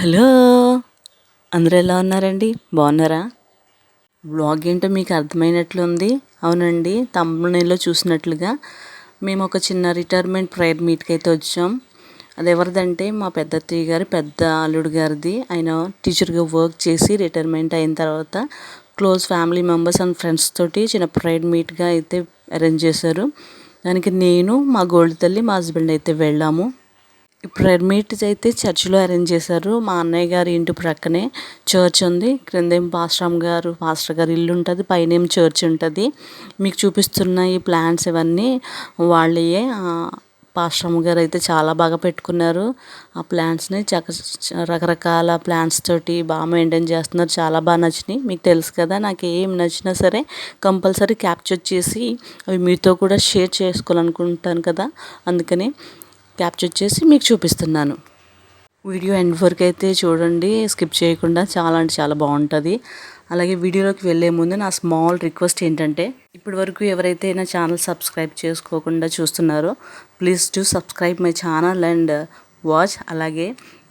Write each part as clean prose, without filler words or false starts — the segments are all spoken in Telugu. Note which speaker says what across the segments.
Speaker 1: హలో, అందరూ ఎలా ఉన్నారండి? బాగున్నారా? బ్లాగ్ ఏంటో మీకు అర్థమైనట్లుంది. అవునండి, తమ్ముళ్ళలో చూసినట్లుగా మేము ఒక చిన్న రిటైర్మెంట్ ప్రేయర్ మీట్కి అయితే వచ్చాం. అది ఎవరిదంటే మా పెద్ద అత్తయ్య గారి పెద్ద అల్లుడు గారిది. ఆయన టీచర్గా వర్క్ చేసి రిటైర్మెంట్ అయిన తర్వాత close family members and friends తోటి చిన్న ప్రేయర్ మీట్గా అయితే అరేంజ్ చేశారు. దానికి నేను, మా గోల్డ్ తల్లి, మా హస్బెండ్ అయితే వెళ్ళాము. ప్రేయర్ మీట్ అయితే చర్చిలో అరేంజ్ చేశారు. మా అన్నయ్య గారి ఇంటి ప్రక్కనే చర్చ్ ఉంది. క్రిందేం పాస్టర్ గారు ఇల్లు ఉంటుంది, పైనేం చర్చ్ ఉంటుంది. మీకు చూపిస్తున్న ఈ ప్లాంట్స్ ఇవన్నీ వాళ్ళయే. పాస్టర్ గారు అయితే చాలా బాగా పెట్టుకున్నారు. ఆ ప్లాంట్స్ని రకరకాల ప్లాంట్స్ తోటి బాగా మెయింటైన్ చేస్తున్నారు. చాలా బాగా నచ్చినాయి. మీకు తెలుసు కదా, నాకు ఏం నచ్చినా సరే కంపల్సరీ క్యాప్చర్ చేసి అవి మీతో కూడా షేర్ చేసుకోవాలనుకుంటాను కదా, అందుకని క్యాప్చర్ చేసి మీకు చూపిస్తున్నాను. వీడియో ఎండ్ వరకు అయితే చూడండి, స్కిప్ చేయకుండా. చాలా అంటే చాలా బాగుంటుంది. అలాగే వీడియోలోకి వెళ్ళే ముందు నా స్మాల్ రిక్వెస్ట్ ఏంటంటే, ఇప్పటి వరకు ఎవరైతే నా ఛానల్ సబ్స్క్రైబ్ చేసుకోకుండా చూస్తున్నారో please to subscribe my channel and watch. అలాగే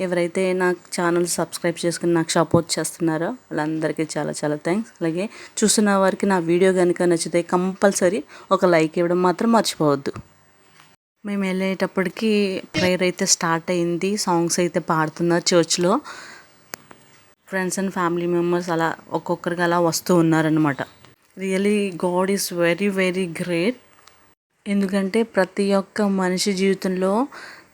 Speaker 1: ఎవరైతే నా ఛానల్ సబ్స్క్రైబ్ చేసుకుని నాకు సపోర్ట్ చేస్తున్నారో వాళ్ళందరికీ చాలా చాలా థ్యాంక్స్. అలాగే చూస్తున్న వారికి నా వీడియో కనుక నచ్చితే కంపల్సరీ ఒక లైక్ ఇవ్వడం మాత్రం మర్చిపోవద్దు. మేము వెళ్ళేటప్పటికి ప్రేయర్ అయితే స్టార్ట్ అయింది. సాంగ్స్ అయితే పాడుతున్నారు చర్చ్లో. ఫ్రెండ్స్ అండ్ ఫ్యామిలీ మెంబర్స్ అలా ఒక్కొక్కరికి అలా వస్తూ ఉన్నారనమాట. Really God is very very great. ఎందుకంటే ప్రతి ఒక్క మనిషి జీవితంలో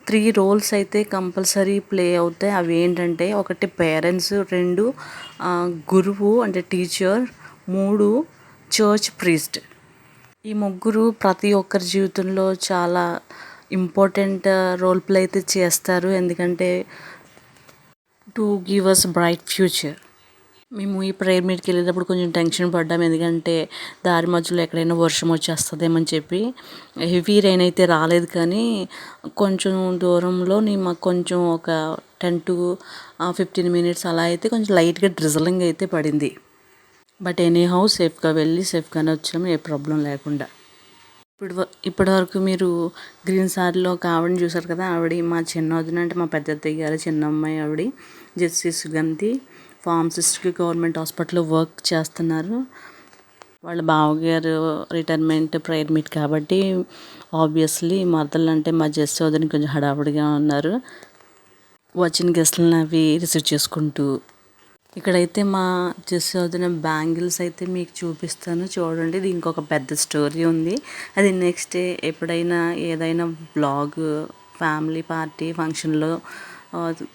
Speaker 1: 3 రోల్స్ అయితే కంపల్సరీ ప్లే అవుతాయి. అవి ఏంటంటే, 1 పేరెంట్స్, 2 గురువు అంటే టీచర్, 3 చర్చ్ ప్రీస్ట్. ఈ ముగ్గురు ప్రతి ఒక్కరి జీవితంలో చాలా ఇంపార్టెంట్ రోల్ ప్లే అయితే చేస్తారు. ఎందుకంటే to give us bright future. మేము ఈ ప్రేయర్ మీట్కి వెళ్ళేటప్పుడు కొంచెం టెన్షన్ పడ్డాం. ఎందుకంటే దారి మధ్యలో ఎక్కడైనా వర్షం వచ్చేస్తుందేమని చెప్పి. హెవీ రెయిన్ అయితే రాలేదు, కానీ కొంచెం దూరంలో మాకు కొంచెం ఒక 10 to 15 minutes అలా అయితే కొంచెం లైట్గా డ్రిజలింగ్ అయితే పడింది. బట్ ఎనీహౌ సేఫ్గా వెళ్ళి సేఫ్గానే వచ్చాము, ఏ ప్రాబ్లం లేకుండా. ఇప్పటి వరకు మీరు గ్రీన్ సారీలో ఒక ఆవిడని చూసారు కదా, ఆవిడ మా చిన్న వదిన, అంటే మా పెద్ద అత్తయ్య గారు చిన్న అమ్మాయి. ఆవిడ జెస్సీ సుగంధి ఫార్మసిస్ట్కి గవర్నమెంట్ హాస్పిటల్లో వర్క్ చేస్తున్నారు. వాళ్ళ బావగారు రిటైర్మెంట్ ప్రేయర్ మీట్ కాబట్టి ఆబ్వియస్లీ మరదలు అంటే మా జెస్సీ వదిన కొంచెం హడావుడిగా ఉన్నారు. వచ్చిన గెస్ట్లను అవి రిసీవ్ చేసుకుంటూ. ఇక్కడైతే మా జెస్సీ వదిన బ్యాంగిల్స్ అయితే మీకు చూపిస్తాను, చూడండి. దీనికి ఒక పెద్ద స్టోరీ ఉంది. అది నెక్స్ట్ డే ఎప్పుడైనా ఏదైనా బ్లాగ్, ఫ్యామిలీ పార్టీ, ఫంక్షన్లో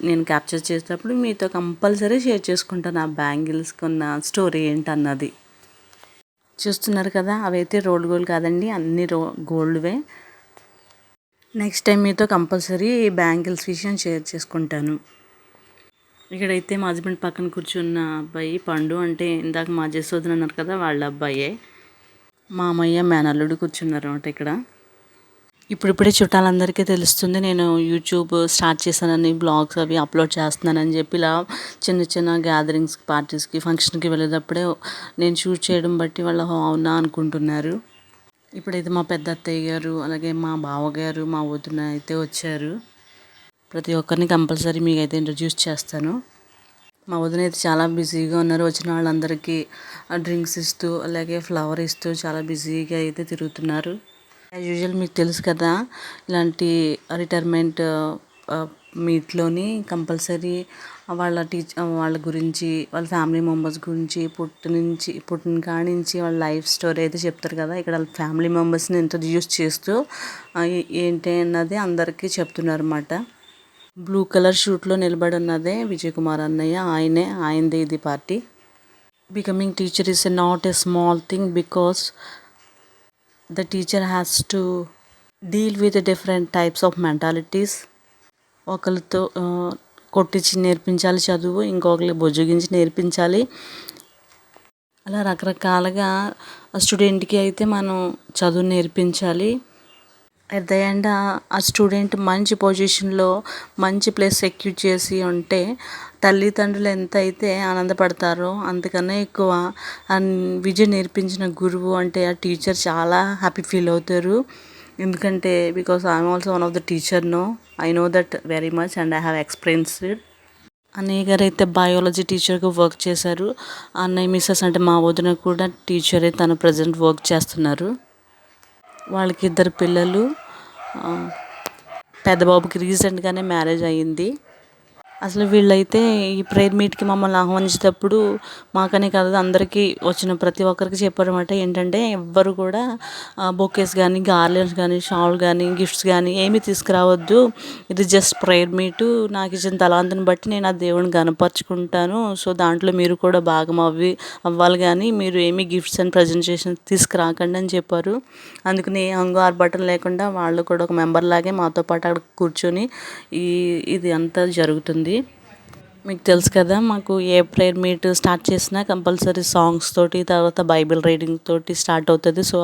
Speaker 1: నేను క్యాప్చర్ చేసేటప్పుడు మీతో కంపల్సరీ షేర్ చేసుకుంటాను ఆ బ్యాంగిల్స్ కొన్న స్టోరీ ఏంటన్నది. చూస్తున్నారు కదా, అవైతే రోల్డ్ గోల్డ్ కాదండి, అన్ని గోల్డ్వే. నెక్స్ట్ టైం మీతో కంపల్సరీ బ్యాంగిల్స్ విషయం షేర్ చేసుకుంటాను. ఇక్కడైతే మా హస్బెండ్ పక్కన కూర్చున్న అబ్బాయి పండు, అంటే ఇందాక మా జెస్సోదన్ అన్నారు కదా, వాళ్ళ అబ్బాయే. మామయ్య మేనల్లుడు కూర్చున్నారు అన్నమాట ఇక్కడ. ఇప్పుడిప్పుడే చుట్టాలందరికీ తెలుస్తుంది నేను యూట్యూబ్ స్టార్ట్ చేశానని, బ్లాగ్స్ అవి అప్లోడ్ చేస్తున్నానని చెప్పి. ఇలా చిన్న చిన్న గ్యాదరింగ్స్కి, పార్టీస్కి, ఫంక్షన్కి వెళ్ళేటప్పుడే నేను షూట్ చేయడం బట్టి వాళ్ళు అవునా అనుకుంటున్నారు. ఇప్పుడైతే మా పెద్ద అత్తయ్య గారు, అలాగే మా బావగారు, మా వదిన అయితే వచ్చారు. ప్రతి ఒక్కరిని కంపల్సరీ మీకు అయితే ఇంట్రడ్యూస్ చేస్తాను. మా వదిన అయితే చాలా బిజీగా ఉన్నారు. వచ్చిన వాళ్ళందరికీ డ్రింక్స్ ఇస్తూ, అలాగే ఫ్లవర్ ఇస్తూ చాలా బిజీగా అయితే తిరుగుతున్నారు. యాజ్ యూజువల్ మీకు తెలుసు కదా, ఇలాంటి రిటైర్మెంట్ మీట్లోని కంపల్సరీ వాళ్ళ గురించి, వాళ్ళ ఫ్యామిలీ మెంబర్స్ గురించి, పుట్టిన కాడి నుంచి వాళ్ళ లైఫ్ స్టోరీ అయితే చెప్తారు కదా. ఇక్కడ వాళ్ళ ఫ్యామిలీ మెంబర్స్ని ఇంట్రడ్యూస్ చేస్తూ ఏంటి అన్నది అందరికీ చెప్తున్నారు అన్నమాట. బ్లూ కలర్ షూట్లో నిలబడి ఉన్నదే విజయ్ కుమార్ అన్నయ్య. ఆయనదే ఇది party. Becoming teacher is not a small thing, because the teacher has to deal with different types of mentalities. ఒకరితో కొట్టించి నేర్పించాలి చదువు, ఇంకొకరికి బుజ్జగించి నేర్పించాలి. అలా రకరకాలుగా స్టూడెంట్కి అయితే మనం చదువు నేర్పించాలి. అట్ ద ఎండ్ ఆ స్టూడెంట్ మంచి పొజిషన్లో, మంచి ప్లేస్ సెక్యూర్ చేసి ఉంటే తల్లిదండ్రులు ఎంత అయితే ఆనందపడతారో అంతకన్నా ఎక్కువ విద్య నేర్పించిన గురువు అంటే ఆ టీచర్ చాలా హ్యాపీ ఫీల్ అవుతారు. ఎందుకంటే because I'm also one of the teacher. I know that very much and I have experienced. అన్నయ్య గారు అయితే బయాలజీ టీచర్గా వర్క్ చేశారు. అన్నయ్య మిస్సెస్ అంటే మా వదిన కూడా టీచరే, తను ప్రజెంట్ వర్క్ చేస్తున్నారు. వాళ్ళకి 2 పిల్లలు. పెద్ద బాబుకి రీసెంట్గానే మ్యారేజ్ అయ్యింది. అసలు వీళ్ళైతే ఈ ప్రేయర్ మీట్కి మమ్మల్ని ఆహ్వానించేటప్పుడు మాకనే కాదు అందరికీ వచ్చిన ప్రతి ఒక్కరికి చెప్పారన్నమాట. ఏంటంటే ఎవ్వరు కూడా బొకేస్ కానీ, గార్లెండ్స్ కానీ, షాల్ కానీ, గిఫ్ట్స్ కానీ ఏమీ తీసుకురావద్దు. ఇది జస్ట్ ప్రేయర్ మీటు. నాకు ఇచ్చిన తలాంతుని బట్టి నేను ఆ దేవుని గనపరుచుకుంటాను. సో దాంట్లో మీరు కూడా భాగం అవ్వాలి, కానీ మీరు ఏమీ గిఫ్ట్స్ అండ్ ప్రజెంటేషన్ తీసుకురాకండి అని చెప్పారు. అందుకని ఏ హంగు ఆర్భటం లేకుండా వాళ్ళు కూడా ఒక మెంబర్ లాగే మాతో పాటు అక్కడ కూర్చొని ఇది అంతా జరుగుతుంది. మీకు తెలుసు కదా, మాకు ఏ ప్రేయర్ మీట్ స్టార్ట్ చేసినా కంపల్సరీ సాంగ్స్ తోటి, తర్వాత బైబిల్ రీడింగ్ తోటి స్టార్ట్ అవుతుంది. సో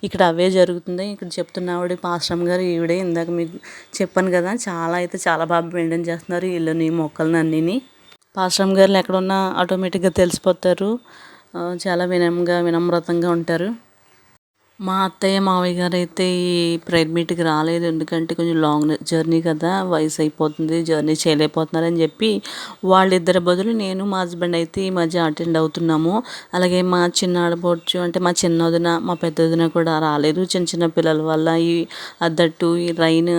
Speaker 1: ఇక్కడ అవే జరుగుతుంది. ఇక్కడ చెప్తున్న ఆవిడ పాస్టమ్ గారు, ఈవిడే ఇందాక మీకు చెప్పాను కదా, చాలా బాగా మెయింటైన్ చేస్తున్నారు ఇళ్ళని, మొక్కలని అన్నీని. పాస్టమ్ గారు ఎక్కడున్నా ఆటోమేటిక్గా తెలిసిపోతారు. చాలా వినమ్రతంగా ఉంటారు. మా అత్తయ్య మావయ్య గారు అయితే ఈ ప్రేయర్ మీట్కి రాలేదు. ఎందుకంటే కొంచెం లాంగ్ జర్నీ కదా, వయసు అయిపోతుంది, జర్నీ చేయలేకపోతున్నారని చెప్పి వాళ్ళిద్దరి బదులు నేను మా హస్బెండ్ అయితే ఈ మధ్య అటెండ్ అవుతున్నాము. అలాగే మా చిన్న ఆడపడుచు అంటే మా చిన్న వదిన, మా పెద్ద వదిన కూడా రాలేదు. చిన్న చిన్న పిల్లల వల్ల ఈ రైన్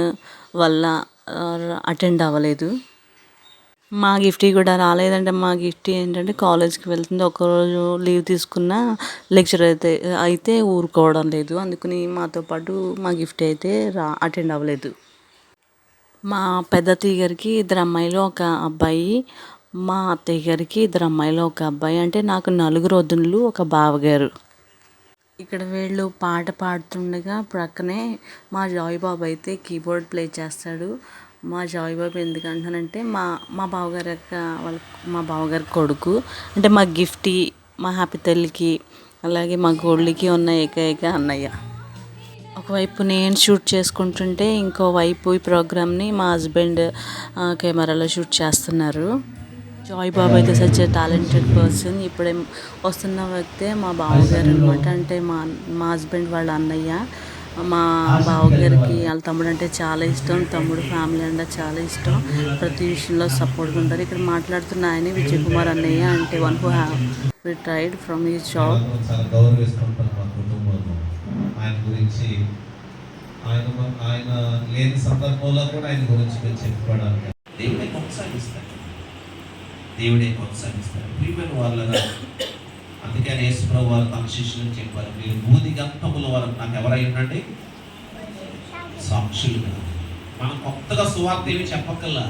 Speaker 1: వల్ల అటెండ్ అవ్వలేదు. మా గిఫ్టీ కూడా రాలేదంటే, మా గిఫ్టీ ఏంటంటే కాలేజ్కి వెళ్తుంది. ఒకరోజు లీవ్ తీసుకున్న లెక్చర్ అయితే ఊరుకోవడం లేదు. అందుకని మాతో పాటు మా గిఫ్టీ అయితే అటెండ్ అవ్వలేదు. మా పెద్ద అత్తయ్య గారికి 2 అమ్మాయిలు, 1 అబ్బాయి. మా అత్తయ్య గారికి 2 అమ్మాయిలు, 1 అబ్బాయి. అంటే నాకు 4 వదినలు, 1 బావగారు. ఇక్కడ వీళ్ళు పాట పాడుతుండగా ప్రక్కనే మా జాయ్ బాబు అయితే కీబోర్డ్ ప్లే చేస్తాడు. మా జాయ్ బాబు ఎందుకంటానంటే మా బావగారి మా బావగారి కొడుకు. అంటే మా గిఫ్టీ, మా హ్యాపీ తల్లికి, అలాగే మా గోల్డ్కి ఉన్న ఏకైక అన్నయ్య. ఒకవైపు నేను షూట్ చేసుకుంటుంటే ఇంకోవైపు ఈ ప్రోగ్రామ్ని మా హస్బెండ్ కెమెరాలో షూట్ చేస్తున్నారు. జాయ్ బాబు అయితే సచ్ ఏ టాలెంటెడ్ పర్సన్. ఇప్పుడే వస్తున్న వ్యక్తే మా బావగారు అనమాట. అంటే మా హస్బెండ్ వాళ్ళ అన్నయ్య. మా బావగారికి వాళ్ళ తమ్ముడు అంటే చాలా ఇష్టం. తమ్ముడు ఫ్యామిలీ అంటే చాలా ఇష్టం. ప్రతి విషయంలో సపోర్ట్గా ఉంటారు. ఇక్కడ మాట్లాడుతున్న ఆయన విజయ్ కుమార్ అన్నయ్య, అంటే one who have retired from his job.
Speaker 2: ఆయన గురించి ఆయన లేని సందర్భంలో కూడా ఆయన గురించి మీరు చెప్పుకోవడానికి దేవుడే కొనసాగిస్తారు. ప్రియమైన వాళ్ళగా అందుకని యేసుప్రభువు వారు తన శిష్యులకు చెప్పారు, మీరు భూది గంతముల వరకు నాకు ఎవరై ఉండండి సాక్షులుగా. మనం కొత్తగా సువార్త ఏమి చెప్పక్కల్లా,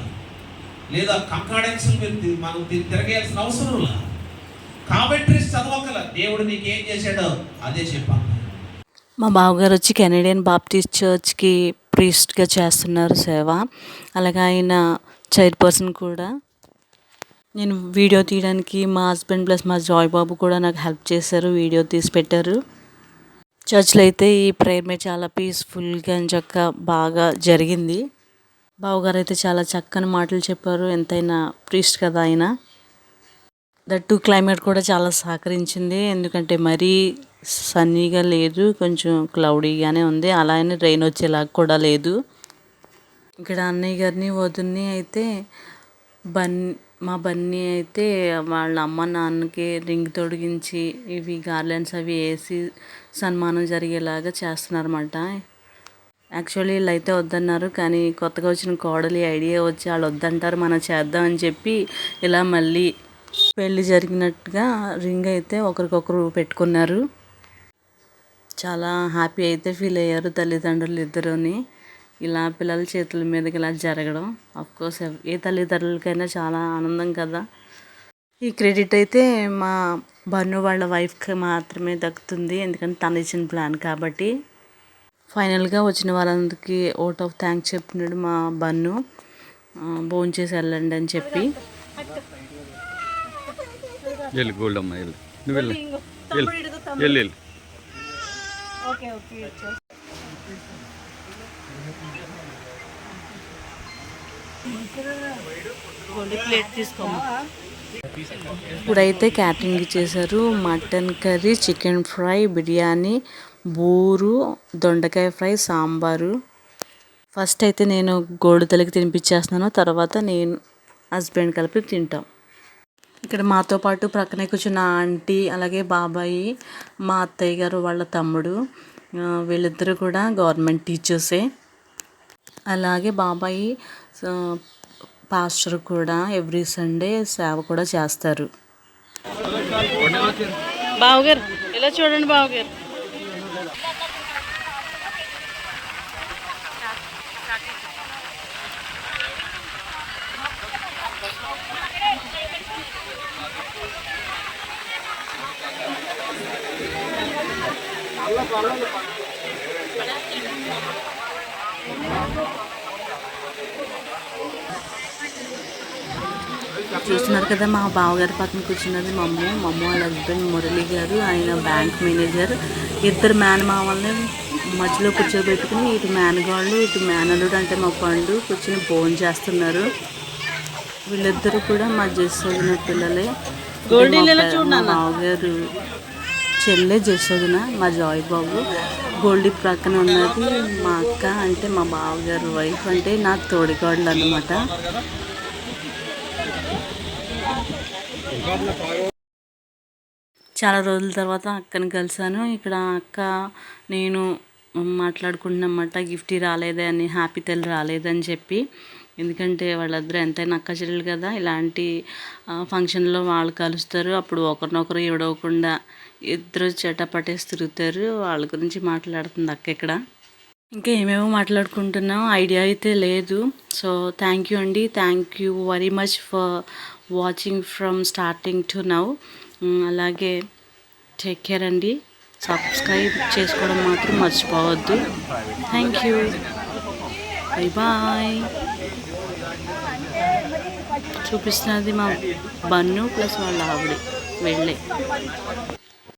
Speaker 2: లేదా కంకాడెన్స్లు మీరు మనం తిరగేయాల్సిన అవసరం లా, కామెంట్రీస్ చదవక్కల. దేవుడు నీకు ఏం చేశాడో అదే చెప్పాలి.
Speaker 1: మా బావగారు వచ్చి కెనడియన్ బాప్టిస్ట్ చర్చ్కి ప్రీస్ట్గా చేస్తున్నారు సేవ. అలాగే ఆయన చైర్పర్సన్ కూడా. నేను వీడియో తీయడానికి మా హస్బెండ్ ప్లస్ మా జాయ్ బాబు కూడా నాకు హెల్ప్ చేశారు, వీడియో తీసి పెట్టారు. చర్చ్లో అయితే ఈ ప్రేయర్ మీద చాలా పీస్ఫుల్గా బాగా జరిగింది. బావగారు అయితే చాలా చక్కని మాటలు చెప్పారు. ఎంతైనా ప్రీస్ట్ కదా ఆయన. దట్టు క్లైమేట్ కూడా చాలా సహకరించింది. ఎందుకంటే మరీ సన్నీగా లేదు, కొంచెం క్లౌడీగానే ఉంది. అలానే రెయిన్ వచ్చేలాగా కూడా లేదు. ఇక్కడ అన్నయ్య గారిని వదిన్ని అయితే మా బన్నీ అయితే వాళ్ళ అమ్మ నాన్నకి రింగ్ తొడిగించి ఇవి గార్లెండ్స్ అవి వేసి సన్మానం జరిగేలాగా చేస్తున్నారన్నమాట. యాక్చువల్లీ వీళ్ళు అయితే వద్దన్నారు, కానీ కొత్తగా వచ్చిన కోడలి ఐడియా వచ్చి వాళ్ళు వద్దంటారు మనం చేద్దామని చెప్పి ఇలా మళ్ళీ పెళ్ళి జరిగినట్టుగా రింగ్ అయితే ఒకరికొకరు పెట్టుకున్నారు. చాలా హ్యాపీ అయితే ఫీల్ అయ్యారు తల్లిదండ్రులు ఇద్దరుని. ఇలా పిల్లల చేతుల మీదకి ఇలా జరగడం అఫ్కోర్స్ ఏ తల్లిదండ్రులకైనా చాలా ఆనందం కదా. ఈ క్రెడిట్ అయితే మా బన్ను వాళ్ళ వైఫ్కి మాత్రమే దక్కుతుంది, ఎందుకంటే తను ఇచ్చిన ప్లాన్ కాబట్టి. ఫైనల్గా వచ్చిన వాళ్ళందరికీ ఓట్ ఆఫ్ థ్యాంక్స్ చెప్తున్నాడు మా బన్ను. భోంచేసి వెళ్ళండి అని చెప్పి.
Speaker 3: గోల్డ్ అమ్మ నువ్వు వెళ్ళు.
Speaker 1: ఇప్పుడైతే క్యాటరింగ్ ఇచ్చేసారు. Mutton curry, chicken fry, biryani, బూరు, దొండకాయ ఫ్రై, సాంబారు. ఫస్ట్ అయితే నేను గోడు తల్లికి తినిపించేస్తున్నాను, తర్వాత నేను హస్బెండ్ కలిపి తింటాం. ఇక్కడ మాతో పాటు ప్రక్కనే కూర్చున్న ఆంటీ, అలాగే బాబాయి, మా అత్తయ్య గారు వాళ్ళ తమ్ముడు, వీళ్ళిద్దరూ కూడా గవర్నమెంట్ టీచర్సే. అలాగే బాబాయి పాస్టర్ కూడా ఎవ్రీ సండే సేవ కూడా చేస్తారు. బావగారు ఇలా చూడండి బావగారు. చూస్తున్నారు కదా, మా బావగారి పక్కన కూర్చున్నది మమ్ము వాళ్ళ హస్బెండ్ మురళి గారు, ఆయన బ్యాంక్ మేనేజర్. ఇద్దరు మేనమామల్ని మధ్యలో కూర్చోబెట్టుకుని ఇటు మేనగాళ్ళు ఇటు మేనలుడు అంటే మా పండు కూర్చొని భోజనం చేస్తున్నారు. వీళ్ళిద్దరూ కూడా మా జస్సోదిన పిల్లలే. మా బావగారు చెల్లె జస్సోదిన, మా జాయ్ బాబు. గోల్డీ ప్రక్కన ఉన్నది మా అక్క, అంటే మా బావగారు వైఫ్, అంటే నాకు తోడికోడలు అన్నమాట. చాలా రోజుల తర్వాత అక్కని కలిసాను. ఇక్కడ అక్క నేను మాట్లాడుకుంటున్నమాట, గిఫ్ట్ రాలేదే అని, హ్యాపీ తెల్ రాలేదని చెప్పి. ఎందుకంటే వాళ్ళిద్దరూ ఎంతైనా అక్క చెల్లెలు కదా, ఇలాంటి ఫంక్షన్లో వాళ్ళు కలుస్తారు, అప్పుడు ఒకరినొకరు ఇవ్వకుండా ఇద్దరు చెటపటేసి తిరుగుతారు. వాళ్ళ గురించి మాట్లాడుతుంది అక్క ఇక్కడ. ఇంకా ఏమేమో మాట్లాడుకుంటున్నాం, ఐడియా అయితే లేదు. సో థ్యాంక్ యూ అండి, thank you very much for watching from starting to now. అలాగే టేక్ కేర్ అండి, సబ్స్క్రైబ్ చేసుకోవడం మాత్రం మర్చిపోవద్దు. Thank you, bye bye. చూపిస్తున్నది మా బన్ను ప్లస్ వాళ్ళ ఆవిడ వెళ్ళే.